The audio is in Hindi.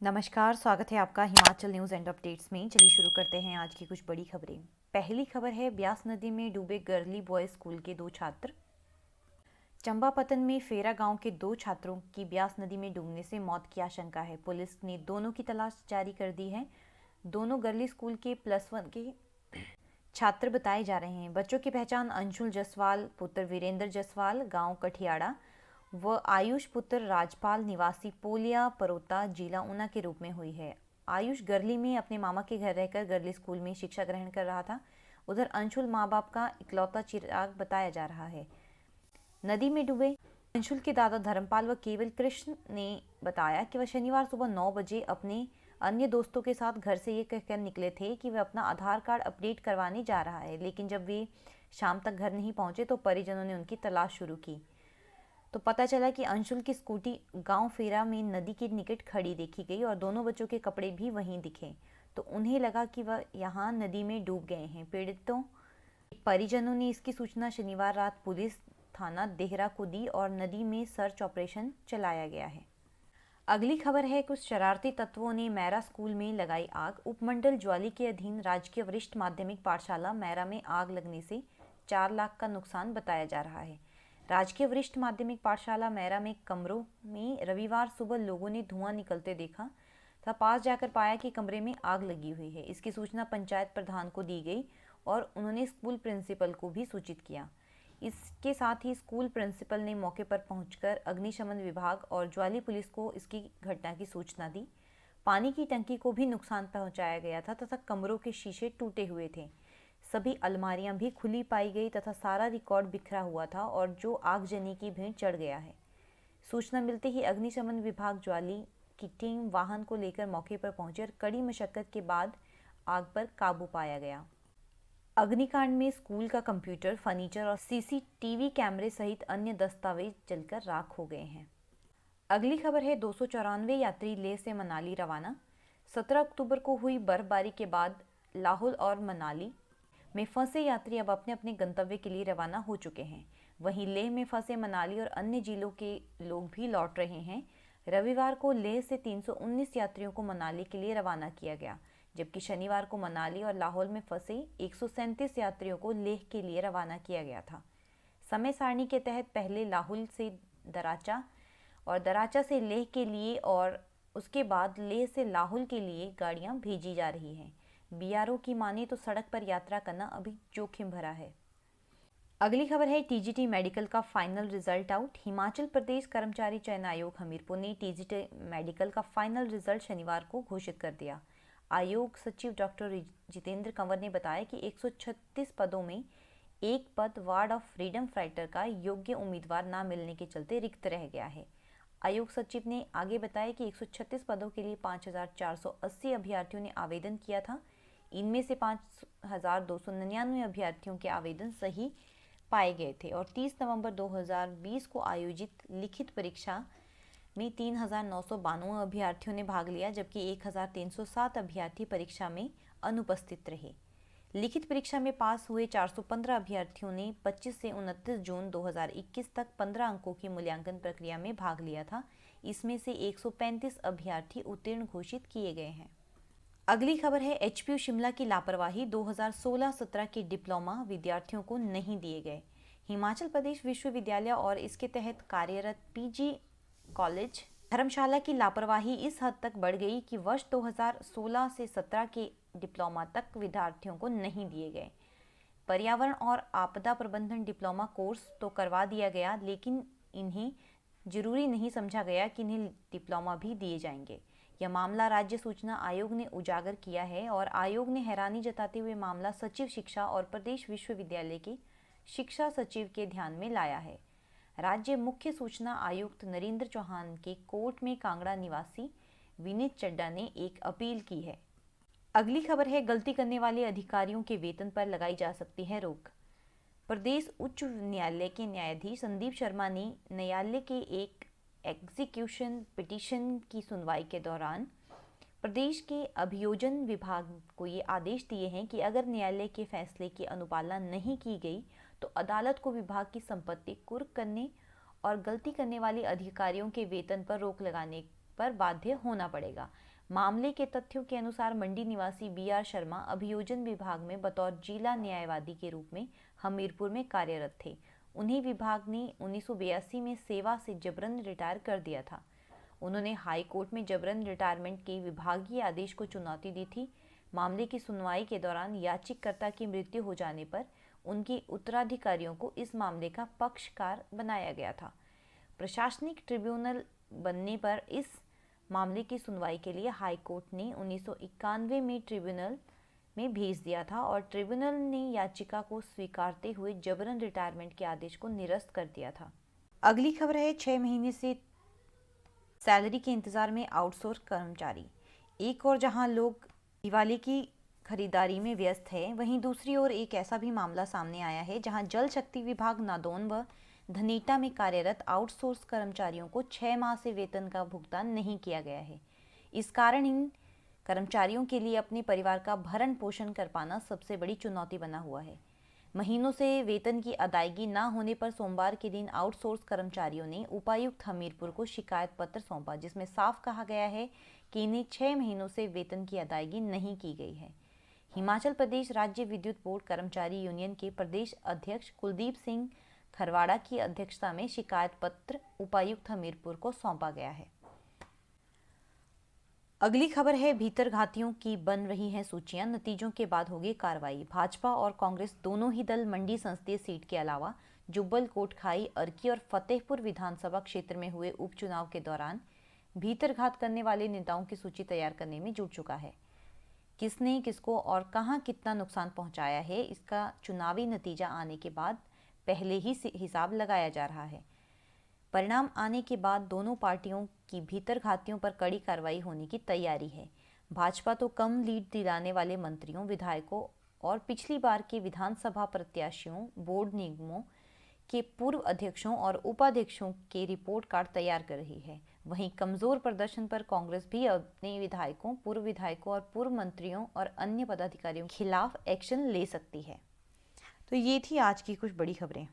नमस्कार, स्वागत है आपका हिमाचल न्यूज़ एंड अपडेट्स में। चलिए शुरू करते हैं आज की कुछ बड़ी खबरें। पहली खबर है, ब्यास नदी में डूबे गर्ली बॉयज स्कूल के 2 छात्र। चंपापतन में फेरा गांव के 2 छात्रों की ब्यास नदी में डूबने से मौत की आशंका है। पुलिस ने दोनों की तलाश जारी कर दी है। दोनों गर्ली स्कूल के +1 के छात्र बताए जा रहे हैं। बच्चों की पहचान अंशुल जसवाल पुत्र वीरेंद्र जसवाल गांव कठियाड़ा व आयुष पुत्र राजपाल निवासी पोलिया परोता जिला ऊना के रूप में हुई है। आयुष गरली में अपने मामा के घर रहकर गरली स्कूल में शिक्षा ग्रहण कर रहा था। उधर अंशुल माँ बाप का इकलौता चिराग बताया जा रहा है। नदी में डूबे अंशुल के दादा धर्मपाल व केवल कृष्ण ने बताया कि वह शनिवार सुबह 9 बजे अपने अन्य दोस्तों के साथ घर से ये कहकर निकले थे कि वह अपना आधार कार्ड अपडेट करवाने जा रहा है, लेकिन जब वे शाम तक घर नहीं पहुंचे तो परिजनों ने उनकी तलाश शुरू की तो पता चला कि अंशुल की स्कूटी गांव फेरा में नदी के निकट खड़ी देखी गई और दोनों बच्चों के कपड़े भी वहीं दिखे, तो उन्हें लगा कि वह यहाँ नदी में डूब गए हैं। पीड़ितों परिजनों ने इसकी सूचना शनिवार रात पुलिस थाना देहरा को दी और नदी में सर्च ऑपरेशन चलाया गया है। अगली खबर है, कुछ शरारती तत्वों ने मैरा स्कूल में लगाई आग। उपमंडल ज्वाली के अधीन राजकीय वरिष्ठ माध्यमिक पाठशाला मैरा में आग लगने से 4 लाख का नुकसान बताया जा रहा है। राजकीय वरिष्ठ माध्यमिक पाठशाला मैरा में कमरों में रविवार सुबह लोगों ने धुआं निकलते देखा तथा पास जाकर पाया कि कमरे में आग लगी हुई है। इसकी सूचना पंचायत प्रधान को दी गई और उन्होंने स्कूल प्रिंसिपल को भी सूचित किया। इसके साथ ही स्कूल प्रिंसिपल ने मौके पर पहुंचकर अग्निशमन विभाग और ज्वाली पुलिस को इसकी घटना की सूचना दी। पानी की टंकी को भी नुकसान पहुंचाया गया था तथा कमरों के शीशे टूटे हुए थे। सभी अलमारियां भी खुली पाई गई तथा सारा रिकॉर्ड बिखरा हुआ था और जो आगजनी की भीड़ चढ़ गया है। सूचना मिलते ही अग्निशमन विभाग ज्वाली की टीम वाहन को लेकर मौके पर पहुंची और कड़ी मशक्कत के बाद आग पर काबू पाया गया। अग्निकांड में स्कूल का कंप्यूटर, फर्नीचर और सीसीटीवी कैमरे सहित अन्य दस्तावेज जलकर राख हो गए हैं। अगली खबर है, 294 यात्री लेह से मनाली रवाना। 17 अक्टूबर को हुई बर्फबारी के बाद लाहौल और मनाली में फंसे यात्री अब अपने अपने गंतव्य के लिए रवाना हो चुके हैं। वहीं लेह में फंसे मनाली और अन्य जिलों के लोग भी लौट रहे हैं। रविवार को लेह से 319 यात्रियों को मनाली के लिए रवाना किया गया, जबकि शनिवार को मनाली और लाहौल में फंसे 137 यात्रियों को लेह के लिए रवाना किया गया था। समय सारणी के तहत पहले लाहौल से दराचा और दराचा से लेह के लिए और उसके बाद लेह से लाहौल के लिए गाड़ियां भेजी जा रही हैं। बीआरओ की माने तो सड़क पर यात्रा करना अभी जोखिम भरा है। अगली खबर है, टीजीटी मेडिकल का final result out. Himachal Pradesh कर्मचारी चयन आयोग हमीरपुर ने टीजीटी मेडिकल का फाइनल रिजल्ट शनिवार को घोषित कर दिया। आयोग सचिव डॉक्टर जितेंद्र कंवर ने बताया कि 136 पदों में एक पद वार्ड ऑफ फ्रीडम फाइटर का योग्य उम्मीदवार न मिलने के चलते रिक्त रह गया है। आयोग सचिव ने आगे बताया कि 136 पदों के लिए 5,480 अभ्यर्थियों ने आवेदन किया था। इनमें से 5,299 अभ्यर्थियों के आवेदन सही पाए गए थे और 30 नवंबर 2020 को आयोजित लिखित परीक्षा में 3,992 अभ्यर्थियों ने भाग लिया, जबकि 1,307 अभ्यर्थी परीक्षा में अनुपस्थित रहे। लिखित परीक्षा में पास हुए 415 अभ्यर्थियों ने 25 से 29 जून 2021 तक 15 अंकों की मूल्यांकन प्रक्रिया में भाग लिया था। इसमें से 135 अभ्यर्थी उत्तीर्ण घोषित किए गए हैं। अगली खबर है, एचपीयू शिमला की लापरवाही, 2016-17 के डिप्लोमा विद्यार्थियों को नहीं दिए गए। हिमाचल प्रदेश विश्वविद्यालय और इसके तहत कार्यरत पीजी कॉलेज धर्मशाला की लापरवाही इस हद तक बढ़ गई कि वर्ष 2016 से 17 के डिप्लोमा तक विद्यार्थियों को नहीं दिए गए। पर्यावरण और आपदा प्रबंधन डिप्लोमा कोर्स तो करवा दिया गया, लेकिन इन्हें जरूरी नहीं समझा गया कि इन्हें डिप्लोमा भी दिए जाएंगे। यह मामला राज्य सूचना आयोग ने उजागर किया है और आयोग ने हैरानी जताते हुए मामला सचिव शिक्षा और प्रदेश विश्वविद्यालय के शिक्षा सचिव के ध्यान में लाया है। राज्य मुख्य सूचना आयुक्त नरेंद्र चौहान के कोर्ट में कांगड़ा निवासी विनीत चड्डा ने एक अपील की है। अगली खबर है, गलती करने वाले अधिकारियों के वेतन पर लगाई जा सकती है रोक। प्रदेश उच्च न्यायालय के न्यायाधीश संदीप शर्मा ने न्यायालय के एक एग्जीक्यूशन पिटीशन की सुनवाई के दौरान प्रदेश के अभियोजन विभाग को ये आदेश दिए हैं कि अगर न्यायालय के फैसले की अनुपालना नहीं की गई तो अदालत को विभाग की संपत्ति कुर्क करने और गलती करने वाले अधिकारियों के वेतन पर रोक लगाने पर बाध्य होना पड़ेगा। मामले के तथ्यों के अनुसार मंडी निवासी BR शर्मा अभियोजन विभाग में बतौर जिला न्यायवादी के रूप में हमीरपुर में कार्यरत थे। उन्हें विभाग ने 1982 में सेवा से जबरन रिटायर कर दिया था। उन्होंने हाई कोर्ट में जबरन रिटायरमेंट के विभागीय आदेश को चुनौती दी थी। मामले की सुनवाई के दौरान याचिकाकर्ता की मृत्यु हो जाने पर उनके उत्तराधिकारियों को इस मामले का पक्षकार बनाया गया था। प्रशासनिक ट्रिब्यूनल बनने पर इस मामले की सुनवाई के लिए हाई कोर्ट ने 1991 में ट्रिब्यूनल में भेज दिया था और ट्रिब्यूनल ने याचिका को स्वीकारते हुए जबरन रिटायरमेंट के आदेश को निरस्त कर दिया था। अगली खबर है 6 महीने से सैलरी के इंतजार में आउटसोर्स कर्मचारी। एक और जहां लोग दिवाली की खरीदारी में व्यस्त हैं, वहीं दूसरी ओर एक ऐसा भी मामला सामने आया है जहां जल शक्ति विभाग नादौन व धनेटा में कार्यरत आउटसोर्स कर्मचारियों को 6 माह से वेतन का भुगतान नहीं किया गया है। इस कारण इन कर्मचारियों के लिए अपने परिवार का भरण पोषण कर पाना सबसे बड़ी चुनौती बना हुआ है। महीनों से वेतन की अदायगी न होने पर सोमवार के दिन आउटसोर्स कर्मचारियों ने उपायुक्त हमीरपुर को शिकायत पत्र सौंपा, जिसमें साफ कहा गया है कि इन्हें 6 महीनों से वेतन की अदायगी नहीं की गई है। हिमाचल प्रदेश राज्य विद्युत बोर्ड कर्मचारी यूनियन के प्रदेश अध्यक्ष कुलदीप सिंह खरवाड़ा की अध्यक्षता में शिकायत पत्र उपायुक्त हमीरपुर को सौंपा गया है। अगली खबर है भीतरघातियों की बन रही हैं सूचियां, नतीजों के बाद होगी कार्रवाई। भाजपा और कांग्रेस दोनों ही दल मंडी संसदीय सीट के अलावा जुब्बल, कोटखाई, अर्की और फतेहपुर विधानसभा क्षेत्र में हुए उपचुनाव के दौरान भीतरघात करने वाले नेताओं की सूची तैयार करने में जुट चुका है। किसने किसको और कहां कितना नुकसान पहुंचाया है, इसका चुनावी नतीजा आने के बाद पहले ही हिसाब लगाया जा रहा है। परिणाम आने के बाद दोनों पार्टियों की भीतरघातियों पर कड़ी कार्रवाई होने की तैयारी है। भाजपा तो कम लीड दिलाने वाले मंत्रियों, विधायकों और पिछली बार के विधानसभा प्रत्याशियों, बोर्ड निगमों के पूर्व अध्यक्षों और उपाध्यक्षों के रिपोर्ट कार्ड तैयार कर रही है। वहीं कमजोर प्रदर्शन पर कांग्रेस भी अपने विधायकों, पूर्व विधायकों और पूर्व मंत्रियों और अन्य पदाधिकारियों के खिलाफ एक्शन ले सकती है। तो ये थी आज की कुछ बड़ी खबरें।